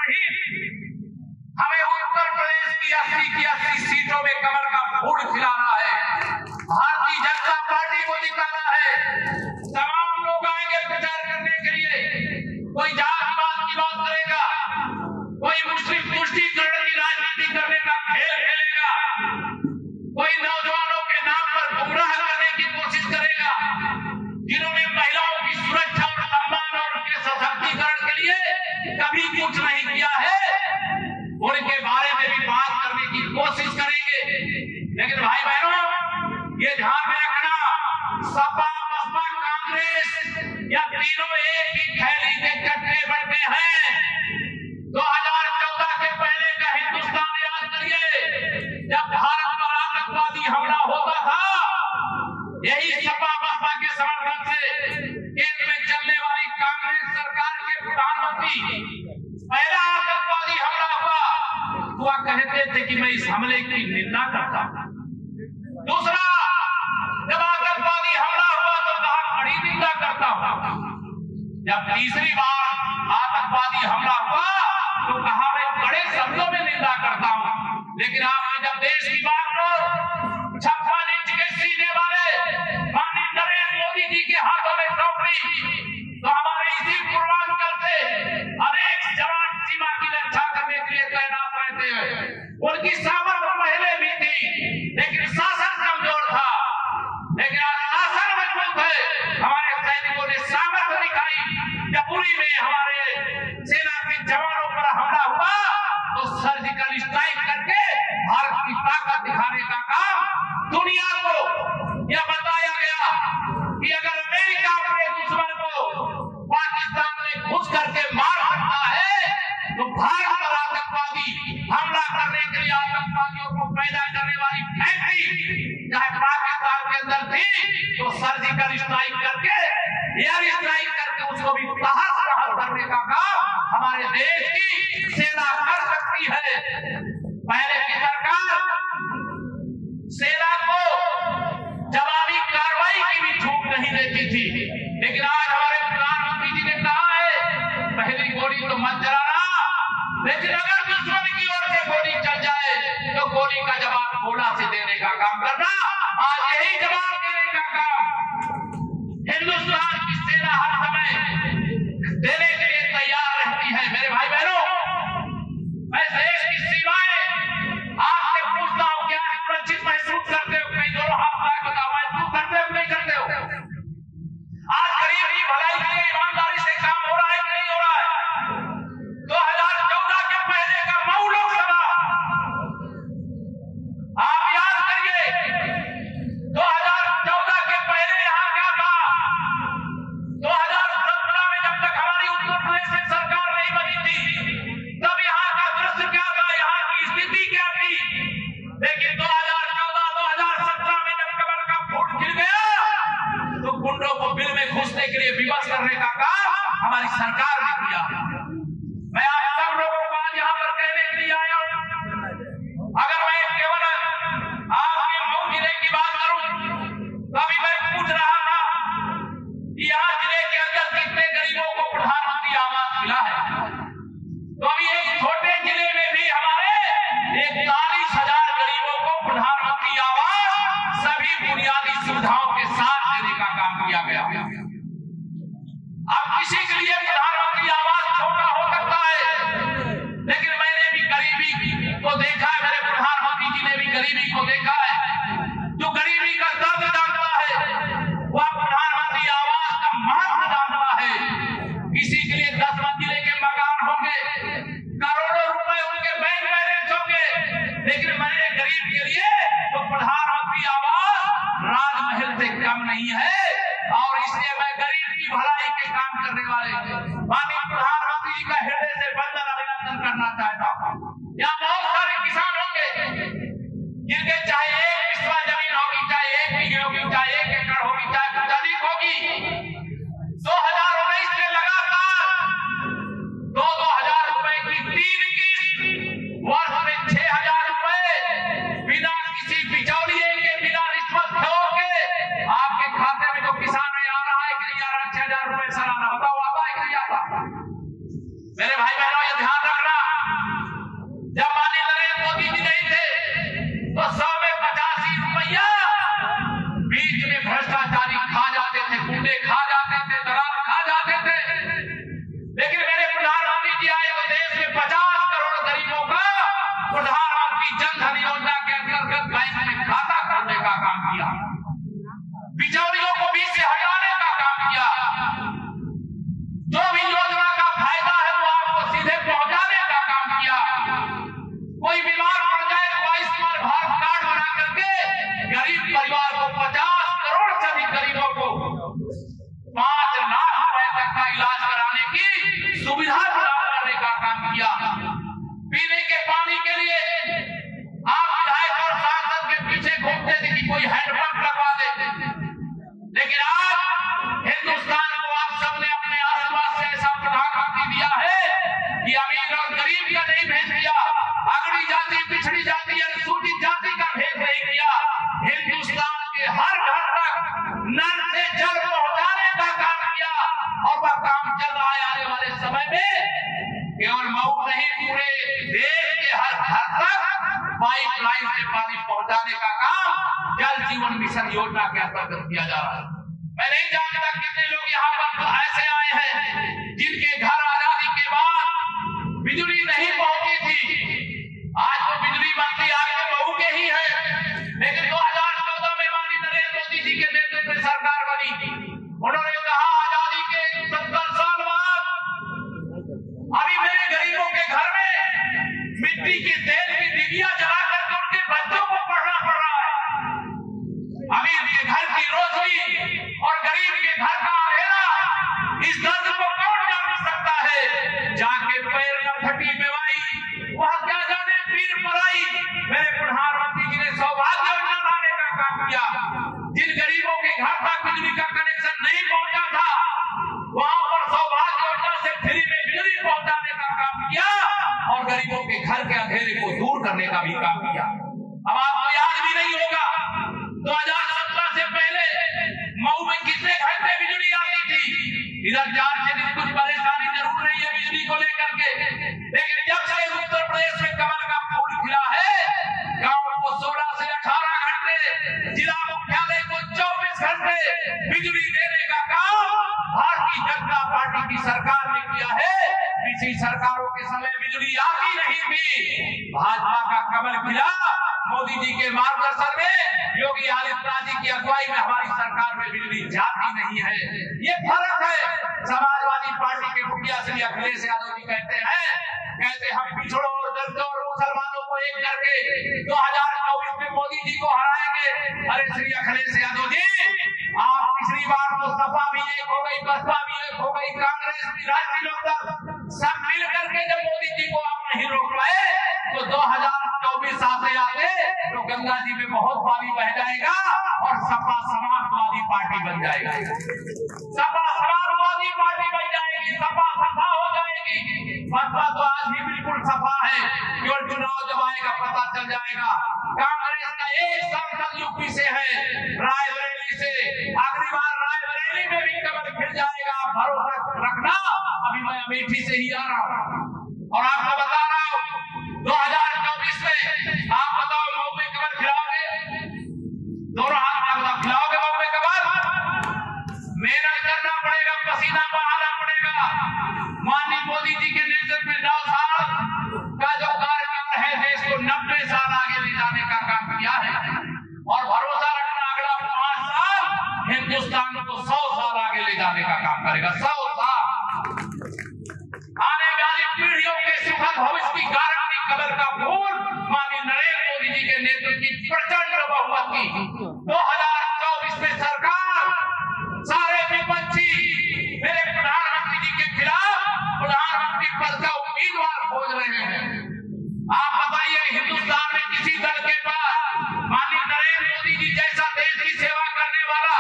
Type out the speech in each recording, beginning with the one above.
नहीं, हमें उत्तर प्रदेश की 80 सीटों में कमल का फूल खिलाना है, भारतीय जनता पार्टी को जिताना है। तमाम लोग आएंगे प्रचार करने के लिए, कोई जातिवाद की बात करेगा, कोई मुस्लिम तुष्टीकरण की राजनीति करने का खेल खेलेगा, कोई नौजवानों के नाम पर गुमराह करने की कोशिश करेगा। जिन्होंने महिलाओं की सुरक्षा और सम्मान और उनके सशक्तिकरण के लिए कभी कुछ नहीं किया है, उनके बारे में भी बात करने की कोशिश करेंगे। लेकिन भाई बहनों, ये ध्यान में रखना, सपा बसपा कांग्रेस या तीनों एक ही थैली के चट्टे बट्टे हैं। 2014 के पहले का हिंदुस्तान याद करिए, जब भारत पर आतंकवादी हमला होता था, यही सपा बसपा के समर्थन से केंद्र में चलने वाली कांग्रेस सरकार के प्रधानमंत्री पहला आतंकवादी हमला हुआ तो वह कहते थे कि मैं इस हमले की निंदा करता हूं। दूसरा, जब आतंकवादी हमला हुआ तो कहा कड़ी निंदा करता हूं। जब तीसरी बार आतंकवादी हमला हुआ तो कहा मैं बड़े शब्दों में निंदा करता हूं। लेकिन आपने जब देश की बात को 56 इंच के सीने वाले माननीय नरेंद्र मोदी जी के हाथों में सौंपी तो हमारे इसी पूर्वांचल से अनेक जवान सीमा की रक्षा करने के लिए तैनात रहते हैं। उनकी सामर्थ्य पहले भी थी, लेकिन शासन कमजोर था। लेकिन आज शासन मजबूत है, हमारे सैनिकों ने सामर्थ्य दिखाई। जब उरी में हमारे सेना के जवानों पर हमला हुआ तो सर्जिकल स्ट्राइक करके भारत की ताकत दिखाने का काम दुनिया को यह बताया गया कि अगर अमेरिका अपने दुश्मन को पाकिस्तान में घुस करके मार सकता है तो भारत पर आतंकवादी हमला करने के लिए आतंकवादियों को पैदा करने वाली फैक्ट्री चाहे पाकिस्तान के अंदर थी तो सर्जिकल स्ट्राइक करके एयर स्ट्राइक करके उसको भी तहस नहस करने का काम हमारे देश की सेना कर सकती है। पहले की सरकार सेना को जवाबी कार्रवाई की भी छूट नहीं देती थी, लेकिन आज हमारे प्रधानमंत्री जी ने कहा है पहली गोली तो मत चलाना, लेकिन अगर दुश्मन की ओर से गोली चल जाए तो गोली का जवाब गोला से देने का काम करना। आज यही जवाब देने का काम हिंदुस्तान की सेना हर समय देने के लिए तैयार रहती है। मेरे भाई बहनों, मैं देश की सीमाएं आपसे पूछता हूं, क्या सुरक्षित महसूस करते हो? कई दोनों हाथ उठाकर बताओ, महसूस करते हो नहीं करते हो? आज गरीब की भलाई के लिए ईमानदारी से काम हो रहा है कि नहीं हो रहा है? 2014 के पहले का मऊ लोकसभा आप याद करिए, 2014 के पहले यहाँ क्या था? 2017 में जब तक हमारी उत्तर प्रदेश में सरकार नहीं बनी थी तब यहाँ का दृश्य क्या था, यहाँ की स्थिति क्या थी। लेकिन 2014-2017 में जब कमल का फूल खिल गया तो गुंडों को बिल में घुसने के लिए विवश करने का काम हमारी सरकार ने किया। मैं आप सब लोगों को आज यहाँ पर कहने के लिए आया हूँ, अगर मैं केवल आपके मऊ जिले की बात करूं तो अभी मैं पूछ रहा था कि यहाँ जिले के अंदर कितने गरीबों को प्रधानमंत्री आवास मिला है, तो अभी एक छोटे जिले में भी हमारे 41,000 गरीबों को प्रधानमंत्री आवास सभी बुनियादी सुविधाओं के साथ देने का काम किया गया। अब किसी के लिए प्रधानमंत्री आवास छोटा हो सकता है, लेकिन मैंने भी गरीबी को देखा है, मेरे प्रधानमंत्री जी ने भी गरीबी को देखा है। जो गरीबी का दर्द जानता है वह प्रधानमंत्री आवास का महत्व जानता है। किसी के लिए 10 मंजिले के मकान होंगे, करोड़ों रुपए उनके बैंक बैलेंस होंगे, लेकिन मैंने गरीब के लिए तो प्रधानमंत्री आवास राजमहल से कम नहीं है। और इसलिए मैं गरीब की भलाई के काम करने वाले माननीय प्रधानमंत्री जी का हृदय से वंदन अभिनंदन करना चाहता हूँ। यहाँ बहुत सारे किसान होंगे जिनके चाहे 1 बिस्वा जमीन होगी, चाहे 1 बीघे होगी, चाहे 1 एकड़ होगी, चाहे कुछ अधिक होगी। 2019 में लगातार 2,000 रुपए की 3 किस्त, वर्ष में 6,000 रुपए बिना किसी बिचौलिए के, बिना रिश्वत के आपके खाते में जो किसान है आ रहा है कि नहीं आ रहा? 6,000 रुपए सालाना, बताओ आता है कि नहीं आता? मेरे भाई बहनों, ये ध्यान रखना, काम किया। पीने के पानी के लिए आप विधायक और सांसद के पीछे घूमते थे कि कोई हैंडपंप लगवा दे, लेकिन आज हिंदुस्तान को आप सबने अपने आसपास से ऐसा प्रधानमंत्री दिया है कि अमीर और गरीब का नहीं भेद दिया, अगड़ी जाति पिछड़ी जाति अनुसूचित जाति का भेद नहीं किया। हिंदुस्तान के हर घर तक नल से जल पहुंचाने का काम किया और वह काम चल रहा है। आने वाले समय में केवल मऊ नहीं, पूरे देश के हर घर तक पाइपलाइन से पानी पहुंचाने का काम जल जीवन मिशन योजना के अंतर्गत किया जा रहा है। मैं नहीं जानता कितने लोग यहाँ पर ऐसे आए हैं जिनके घर आजादी के बाद बिजली नहीं पहुंची थी। आज तो बिजली मंत्री आपके मऊ के ही है, लेकिन 2014 में माननीय नरेंद्र मोदी जी के नेतृत्व में सरकार बनी। उन्होंने कहा आजादी के 70 साल बाद अभी मेरे गरीबों के घर में मिट्टी के तेल की डिबिया जला करके उनके बच्चों को पढ़ना पड़ रहा है। अमीर के घर की रोशनी और गरीब के घर का अंधेरा, इस दर्द को कौन जान सकता है। जाके पैर न फटी बेवाई, वह क्या जाने पीर पराई। मेरे प्रधानमंत्री जी ने सौभाग्य योजना लाने का काम किया। जिन गरीबों के घर तक बिजली का कनेक्शन नहीं पहुंचा था, वहां पर सौभाग्य योजना से फ्री में बिजली पहुंचाने का काम किया और गरीबों के घर के अंधेरे को दूर करने का भी काम किया। अब आपको याद भी नहीं होगा 2017 से पहले मऊ में कितने घंटे बिजली आती थी। इधर 4 से दिन कुछ परेशानी जरूर रही है बिजली को लेकर के, लेकिन जब से उत्तर प्रदेश में कमल का फूल खिला है, गाँव को 16 से 18 घंटे, जिला मुख्यालय को 24 घंटे बिजली देने का काम भारतीय जनता पार्टी की सरकार ने किया है। पिछली सरकारों के समय बिजली आती नहीं थी, भाजपा का कमल खिला। मोदी जी के मार्गदर्शन में, योगी आदित्यनाथ जी की अगुवाई में हमारी सरकार में बिजली जाती नहीं है। ये फर्क है। समाजवादी पार्टी के मुखिया श्री अखिलेश यादव जी कहते हम पिछड़ों और दलितों और मुसलमानों को एक करके 2024 में मोदी जी को हराएंगे। अरे श्री अखिलेश यादव जी, आप पिछली बार तो सपा भी एक हो गई, बसपा भी एक हो गई, कांग्रेस भी, राष्ट्रीय लोकदल सब मिल करके जब मोदी जी को आप नहीं रोक पाए, तो 2024 आते तो गंगा जी में बहुत पानी बह जाएगा और सपा समाजवादी पार्टी बन जाएगी। सपा समाजवादी पार्टी बन जाएगी, सपा सफा हो जाएगी। बसपा तो आज भी बिल्कुल सफा है, केवल चुनाव जब आएगा पता चल जाएगा। कांग्रेस का एक सांसद यूपी से है, रायबरेली से। अगली बार रायबरेली में भी कमल खिल जाएगा, भरोसा रखना। अभी मैं अमेठी से ही आ रहा हूँ और आपको बता रहा हूँ 2024 में आप बताओ मऊ में कमल खिलाओगे? दोनों हाथ खिलाओगे मऊ में कमल? मेहनत करना पड़ेगा, पसीना बहाना पड़ेगा। माननीय मोदी जी के नेतृत्व में 9 साल का जो कार्यकाल है, देश को 90 साल आगे ले जाने का काम किया है और भरोसा रखना अगला 5 साल हिंदुस्तान को 100 साल आगे ले जाने का काम करेगा। 100 साल आने वाली पीढ़ियों के सुखद भविष्य की गारंटी कमल का फूल माननीय नरेंद्र मोदी जी के नेतृत्व की प्रचंड बहुमत की 2024 में सरकार सारे विपक्षी मेरे प्रधानमंत्री जी के खिलाफ प्रधानमंत्री पद का उम्मीदवार खोज रहे हैं। आप बताइए, हिंदुस्तान में किसी दल के पास माननीय नरेंद्र मोदी जी जैसा देश की सेवा करने वाला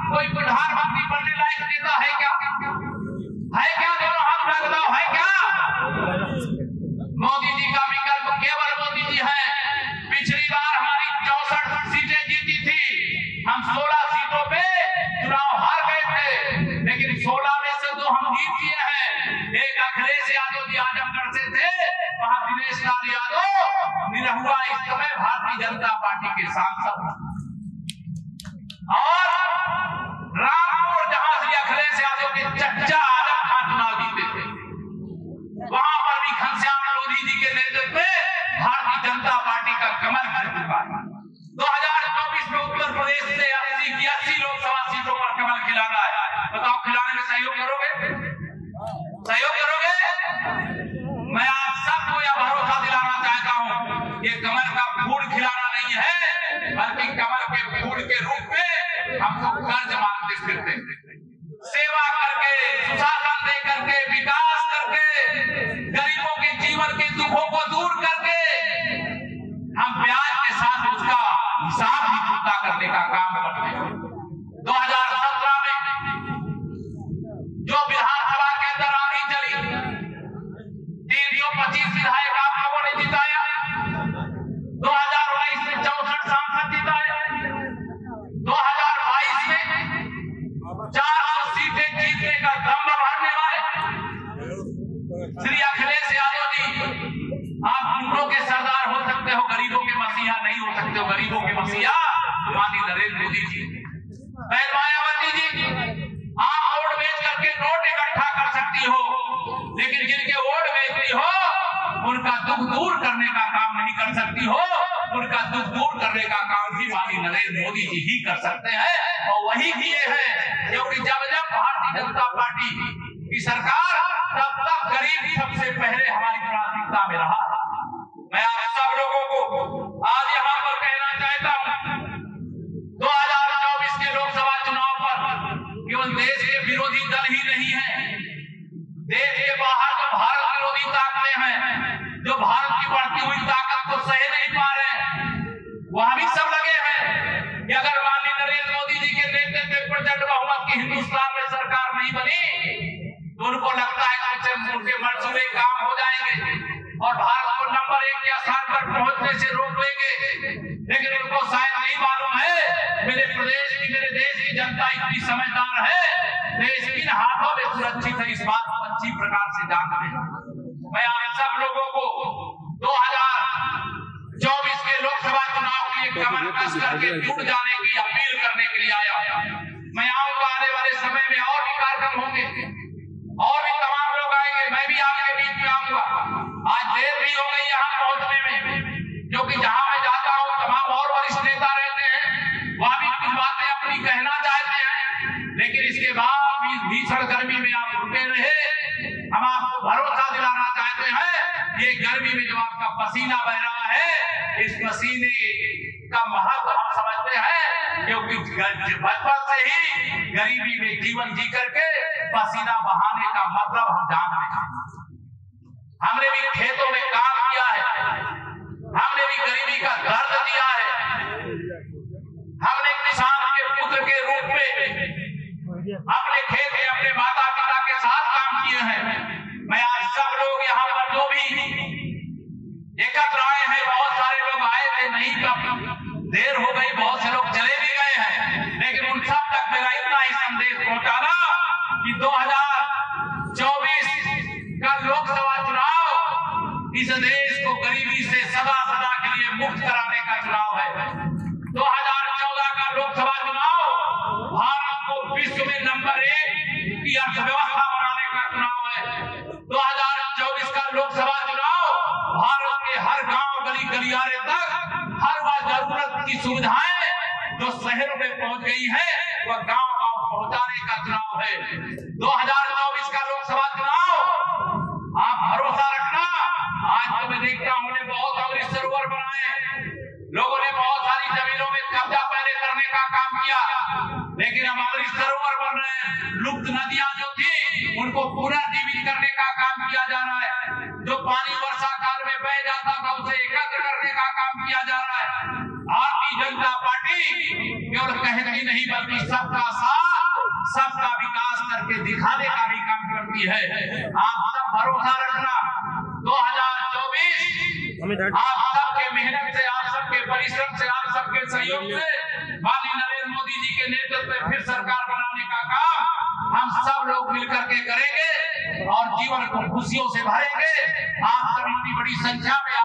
कोई प्रधानमंत्री बनने लायक नेता है क्या? है क्या? दोनों हाथ में बताओ, है क्या? मोदी जी का विकल्प केवल मोदी जी है। पिछली बार हमारी 64 सीटें जीती थी, हम 16 सीटों पे चुनाव हार गए थे, लेकिन 16 में से 2 हम जीत गए हैं। एक अखिलेश यादव जी आजमगढ़ से थे, वहां दिनेश लाल यादव निरहुआ इस समय भारतीय जनता पार्टी के सांसद, और रामपुर जहां से अखिलेश यादव के चच्चा आजम खान चुनाव जीते थे, वहां पर भी घनश्याम लोधी जी के नेतृत्व में भारतीय जनता पार्टी का कमल खिल चुका है। 2024 में उत्तर प्रदेश से 80 की 80 लोकसभा सीटों पर कमल खिलाना है। बताओ, खिलाने में सहयोग करोगे? सहयोग करोगे? मैं आप सबको यह भरोसा दिलाना चाहता हूं, ये कमल का फूल खिलाना नहीं है, बल्कि 225 विधायक आप लोगों ने जिताया, 2022 में 64 सांसद जिताए, 2022 में 400 सीटें जीतने का दम भरने वाले श्री अखिलेश यादव जी, आप गुंडों के सरदार हो सकते हो, गरीबों के मसीहा नहीं हो सकते हो। गरीबों के मसीहा माननीय नरेंद्र मोदी जी। मायावती जी, आप वोट बेच करके नोट इकट्ठा कर सकती हो, लेकिन जिनके वोट बेचती हो उनका दुख दूर करने का काम नहीं कर सकती हो। उनका दुख दूर करने का काम भी माननीय नरेंद्र मोदी जी ही कर सकते हैं, और वही किए हैं। क्योंकि जब जब भारतीय जनता पार्टी की सरकार, तब तक गरीब सबसे पहले हमारी प्राथमिकता में रहा। मैं आप सब लोगों को आज यहाँ पर कहना चाहता हूँ, 2024 के लोकसभा चुनाव पर केवल देश के विरोधी दल ही नहीं है, देश के बाहर जो भारत विरोधी ताकतें हैं, जो भारत की बढ़ती हुई ताकत को सह नहीं पा रहे हैं, वहां भी सब लगे हैं कि अगर माननीय नरेंद्र मोदी जी के नेतृत्व में प्रचंड बहुमत की हिंदुस्तान में सरकार नहीं बनी, तो उनको लगता है कि उनके मंसूबे काम हो जाएंगे और भारत को नंबर 1 के स्थान पर पहुंचने से रोक लेंगे। लेकिन उनको शायद नहीं मालूम है मेरे प्रदेश की, मेरे देश की जनता इतनी समझदार है, देश किन हाथों में सुरक्षित है, इस बात को अच्छी प्रकार से जानते हैं। मैं आप सब लोगों को 2024 के लोकसभा चुनाव के लिए कमर कस करके जुट जाने की अपील करने के लिए आया। मैं आऊंगा, आने वाले समय में और भी कार्यक्रम होंगे, और भी तमाम लोग आएंगे, मैं भी आपके बीच में आऊंगा। आज देर भी हो गई यहाँ पहुंचने में, क्योंकि जहां मैं जाता हूँ तमाम और वरिष्ठ नेता रहते हैं, वह भी कुछ बातें अपनी कहना चाहते हैं, लेकिन इसके बाद भी भीषण गर्मी में आप रुके रहे। हम आपको भरोसा दिलाना चाहते हैं, ये गर्मी में जो आपका पसीना बह रहा है, इस पसीने का महत्व हम समझते हैं, क्योंकि बचपन से ही गरीबी में जीवन जी करके पसीना बहाने का मतलब हम जानते हैं। हमने भी खेतों में काम किया है, हमने भी गरीबी का दर्द दिया है, हमने किसान के पुत्र के रूप में अपने खेत में अपने माता पिता के साथ काम किए हैं। मैं आज सब लोग यहाँ पर जो भी एकत्र आए हैं, बहुत सारे लोग आए थे, नहीं कब देर हो गई, बहुत से लोग चले भी गए हैं, लेकिन उन सब तक मेरा इतना ही संदेश पहुंचाना कि 2024 का लोकसभा चुनाव इस देश को गरीबी से सदा सदा के लिए मुक्त कराने का चुनाव है। 2014 का लोकसभा चुनाव भारत को विश्व में नंबर 1 की अर्थव्यवस्था बनाने का चुनाव है। 2024 का लोकसभा चुनाव भारत के हर गांव गली गलियारे तक हर वह जरूरत की सुविधाएं जो शहरों में पहुंच गई है, वह गांव गांव पहुंचाने का चुनाव है। 2024 का लोकसभा चुनाव आप भरोसा रखना। आज तो मैं देखता हूं बहुत अमृत सरोवर बनाए, लोगों ने बहुत सारी जमीनों में कब्जा पहले करने का काम किया, लेकिन अब अमृत सरोवर बन रहे हैं। लुप्त नदियां जो थी उनको पुनर्जीवित करने का काम किया जा रहा है। जो पानी वर्षा काल में बह जाता था उसे एकत्र करने का काम किया जा रहा है। भारतीय जनता पार्टी केवल कहती नहीं बल्कि सबका साथ, सबका विकास करके दिखाने का भी काम करती है। आप सब भरोसा रखना, 2024 आप सबके मेहनत से, आप सबके परिश्रम से, आप सबके सहयोग से माननीय नरेंद्र मोदी जी के नेतृत्व में फिर सरकार बनाने का काम हम सब लोग मिलकर के करेंगे और जीवन को खुशियों से भरेंगे। आप सब इतनी बड़ी संख्या में